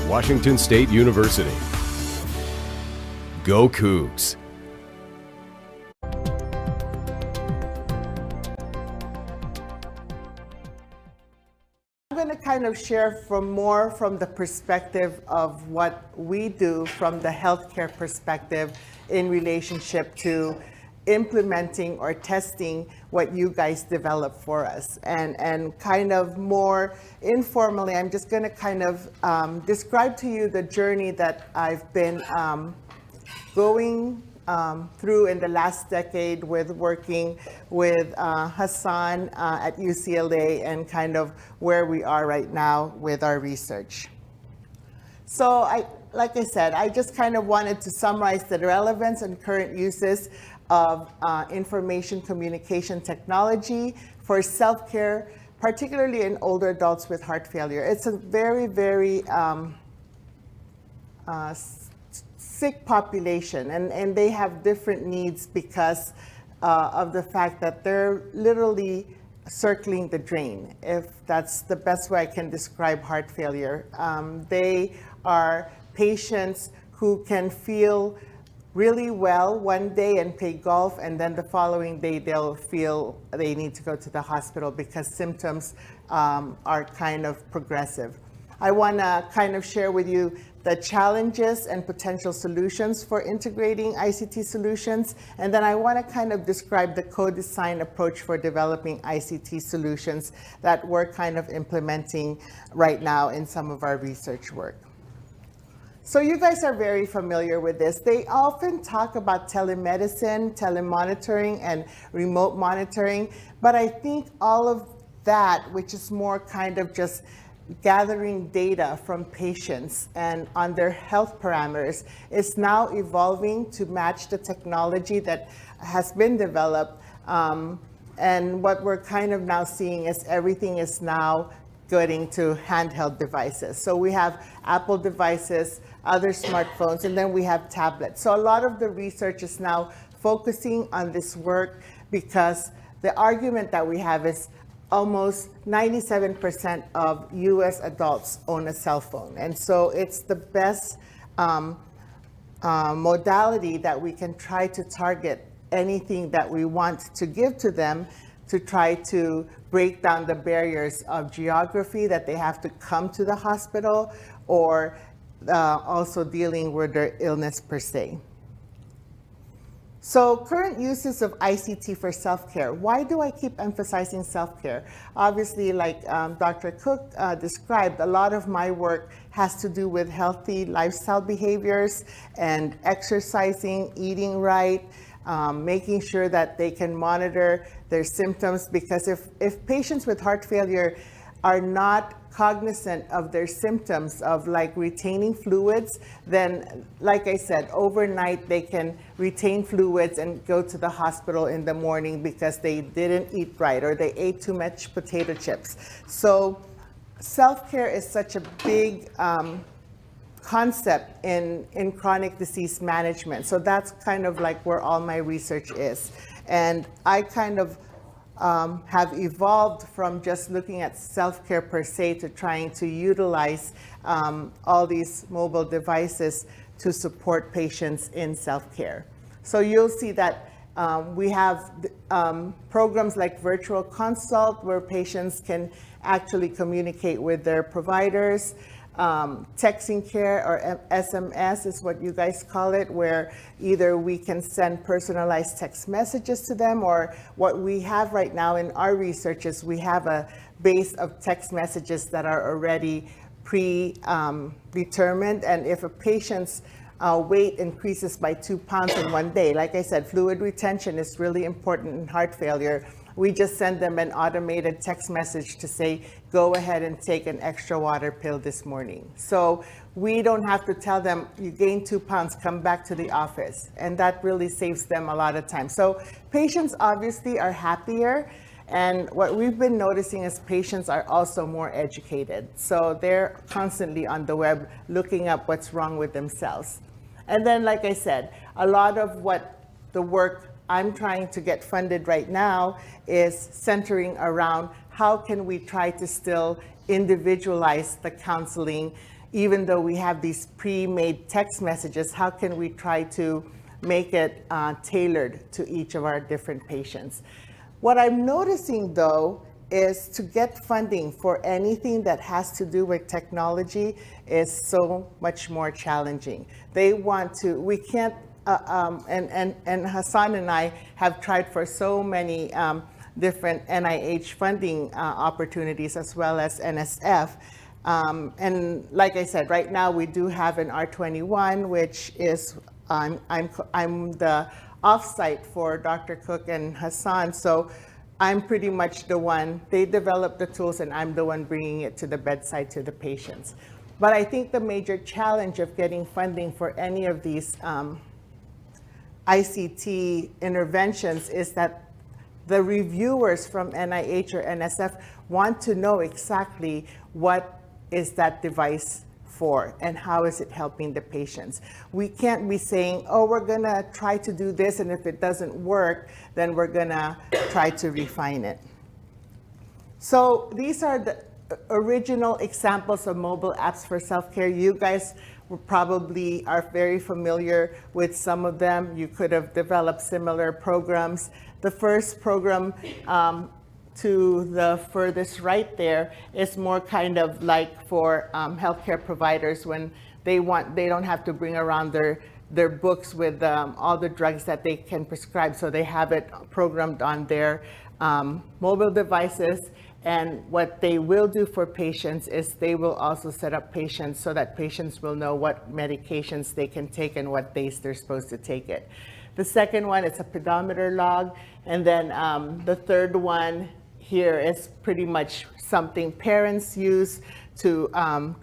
Washington State University. Go Cougs! I'm going to kind of share more from the perspective of what we do from the healthcare perspective in relationship to implementing or testing what you guys develop for us. And kind of more informally, I'm just going to kind of describe to you the journey that I've been going through in the last decade with working with Hassan at UCLA and kind of where we are right now with our research. So like I said, I just kind of wanted to summarize the relevance and current uses of information communication technology for self-care, particularly in older adults with heart failure. It's a very, very sick population, and they have different needs because of the fact that they're literally circling the drain, if that's the best way I can describe heart failure. They are patients who can feel really well one day and play golf, and then the following day they'll feel they need to go to the hospital because symptoms are kind of progressive. I want to kind of share with you the challenges and potential solutions for integrating ICT solutions, and then I want to kind of describe the co-design approach for developing ICT solutions that we're kind of implementing right now in some of our research work. So you guys are very familiar with this. They often talk about telemedicine, telemonitoring, and remote monitoring, but I think all of that, which is more kind of just gathering data from patients and on their health parameters, is now evolving to match the technology that has been developed. And what we're kind of now seeing is everything is now getting to handheld devices. So we have Apple devices, other smartphones, and then we have tablets. So a lot of the research is now focusing on this work because the argument that we have is almost 97% of US adults own a cell phone. And so it's the best modality that we can try to target anything that we want to give to them to try to break down the barriers of geography that they have to come to the hospital, or also dealing with their illness per se. So current uses of ICT for self-care. Why do I keep emphasizing self-care? Obviously, like Dr. Cook described, a lot of my work has to do with healthy lifestyle behaviors and exercising, eating right, making sure that they can monitor their symptoms, because if patients with heart failure are not cognizant of their symptoms of like retaining fluids, then like I said, overnight they can retain fluids and go to the hospital in the morning because they didn't eat right or they ate too much potato chips. So self-care is such a big concept in chronic disease management. So that's kind of like where all my research is. And I kind of have evolved from just looking at self-care per se to trying to utilize all these mobile devices to support patients in self-care. So you'll see that we have programs like virtual consult where patients can actually communicate with their providers. Texting care, or SMS is what you guys call it, where either we can send personalized text messages to them, or what we have right now in our research is we have a base of text messages that are already predetermined. And if a patient's weight increases by 2 pounds in one day, like I said, fluid retention is really important in heart failure. We just send them an automated text message to say, go ahead and take an extra water pill this morning. So we don't have to tell them, you gained 2 pounds, come back to the office. And that really saves them a lot of time. So patients obviously are happier. And what we've been noticing is patients are also more educated. So they're constantly on the web looking up what's wrong with themselves. And then, like I said, a lot of what the work I'm trying to get funded right now is centering around how can we try to still individualize the counseling even though we have these pre-made text messages, how can we try to make it tailored to each of our different patients? What I'm noticing though is to get funding for anything that has to do with technology is so much more challenging. They want to, we can't, and Hassan and I have tried for so many different NIH funding opportunities as well as NSF. And like I said, right now we do have an R21, which is, I'm the offsite for Dr. Cook and Hassan. So I'm pretty much the one, they develop the tools and I'm the one bringing it to the bedside to the patients. But I think the major challenge of getting funding for any of these ICT interventions is that the reviewers from NIH or NSF want to know exactly what is that device for and how is it helping the patients. We can't be saying, oh, we're gonna try to do this, and if it doesn't work, then we're gonna try to refine it. So these are the original examples of mobile apps for self-care. You guys probably are very familiar with some of them. You could have developed similar programs. The first program to the furthest right there is more kind of like for healthcare providers when they don't have to bring around their books with all the drugs that they can prescribe. So they have it programmed on their mobile devices. And what they will do for patients is they will also set up patients so that patients will know what medications they can take and what days they're supposed to take it. The second one is a pedometer log. And then the third one here is pretty much something parents use to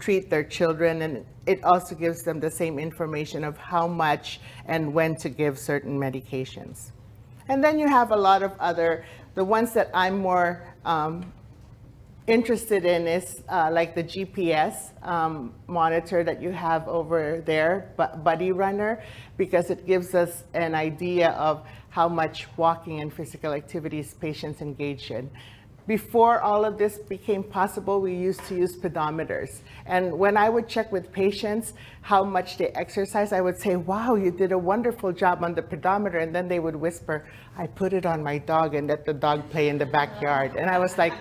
treat their children, and it also gives them the same information of how much and when to give certain medications. And then you have a lot of other, the ones that I'm more interested in is like the GPS monitor that you have over there, Buddy Runner, because it gives us an idea of how much walking and physical activities patients engage in. Before all of this became possible, we used to use pedometers. And when I would check with patients how much they exercise, I would say, wow, you did a wonderful job on the pedometer. And then they would whisper, I put it on my dog and let the dog play in the backyard. And I was like,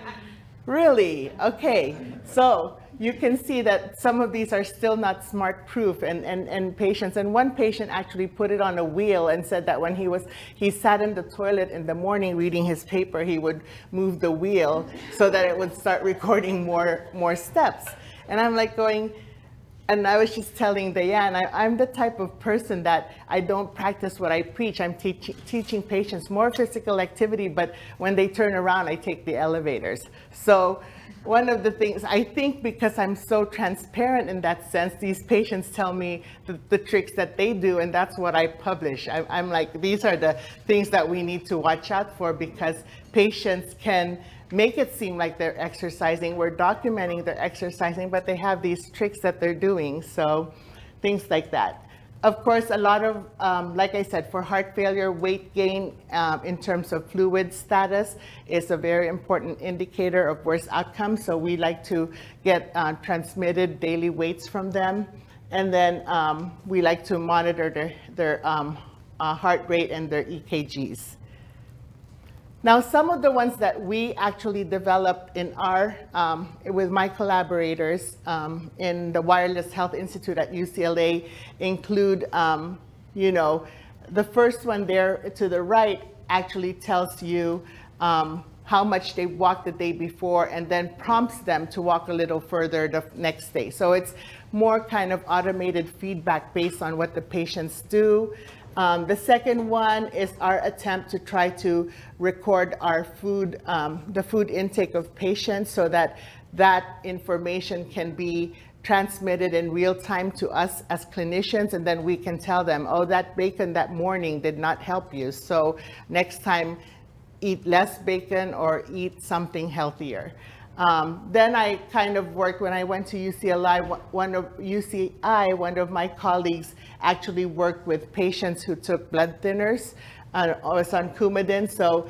really? Okay. So you can see that some of these are still not smart proof and patients. And one patient actually put it on a wheel and said that when he sat in the toilet in the morning reading his paper, he would move the wheel so that it would start recording more steps. And I'm like going, and I was just telling Diane, I'm the type of person that I don't practice what I preach. I'm teaching patients more physical activity, but when they turn around, I take the elevators. So one of the things, I think because I'm so transparent in that sense, these patients tell me the tricks that they do, and that's what I publish. I'm like, these are the things that we need to watch out for, because patients can make it seem like they're exercising. We're documenting they're exercising, but they have these tricks that they're doing. So things like that. Of course, a lot of, like I said, for heart failure, weight gain in terms of fluid status is a very important indicator of worse outcomes. So we like to get transmitted daily weights from them. And then we like to monitor their heart rate and their EKGs. Now, some of the ones that we actually developed in our, with my collaborators in the Wireless Health Institute at UCLA include, you know, the first one there to the right actually tells you how much they walked the day before and then prompts them to walk a little further the next day. So it's more kind of automated feedback based on what the patients do. The second one is our attempt to try to record our food, the food intake of patients, so that that information can be transmitted in real time to us as clinicians, and then we can tell them, oh, that bacon that morning did not help you, so next time eat less bacon or eat something healthier. Then I kind of worked, when I went to UCLI, one of my colleagues actually worked with patients who took blood thinners, was on Coumadin. So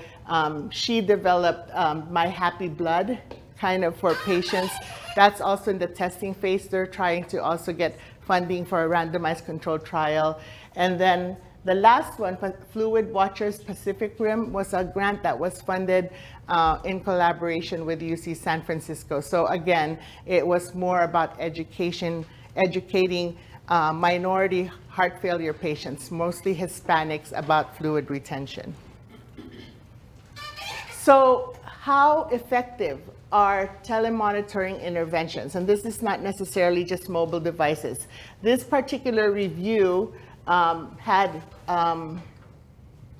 she developed My Happy Blood kind of for patients That's also in the testing phase. They're trying to also get funding for a randomized controlled trial. And then the last one, Fluid Watchers Pacific Rim, was a grant that was funded in collaboration with UC San Francisco. So again, it was more about educating minority heart failure patients, mostly Hispanics, about fluid retention. So how effective are telemonitoring interventions? And this is not necessarily just mobile devices. This particular review had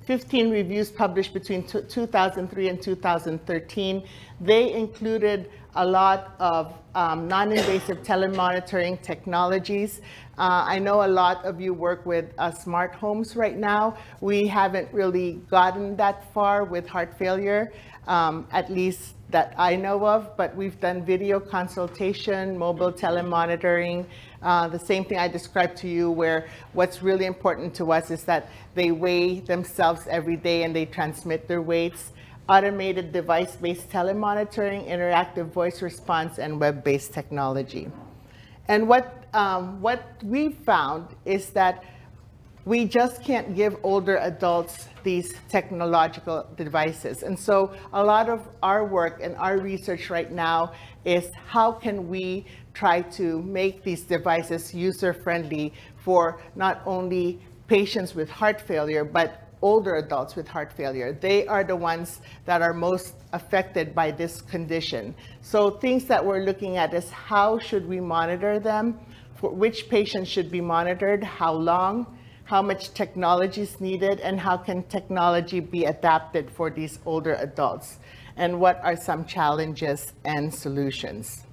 15 reviews published between 2003 and 2013. They included a lot of non-invasive telemonitoring technologies. I know a lot of you work with smart homes right now. We haven't really gotten that far with heart failure, at least that I know of, but we've done video consultation, mobile telemonitoring, the same thing I described to you, where what's really important to us is that they weigh themselves every day and they transmit their weights. Automated device-based telemonitoring, interactive voice response, and web-based technology. And what we found is that we just can't give older adults these technological devices. And so a lot of our work and our research right now is how can we try to make these devices user-friendly for not only patients with heart failure, but older adults with heart failure. They are the ones that are most affected by this condition. So things that we're looking at is how should we monitor them, for which patients should be monitored, how long, how much technology is needed, and how can technology be adapted for these older adults, and what are some challenges and solutions.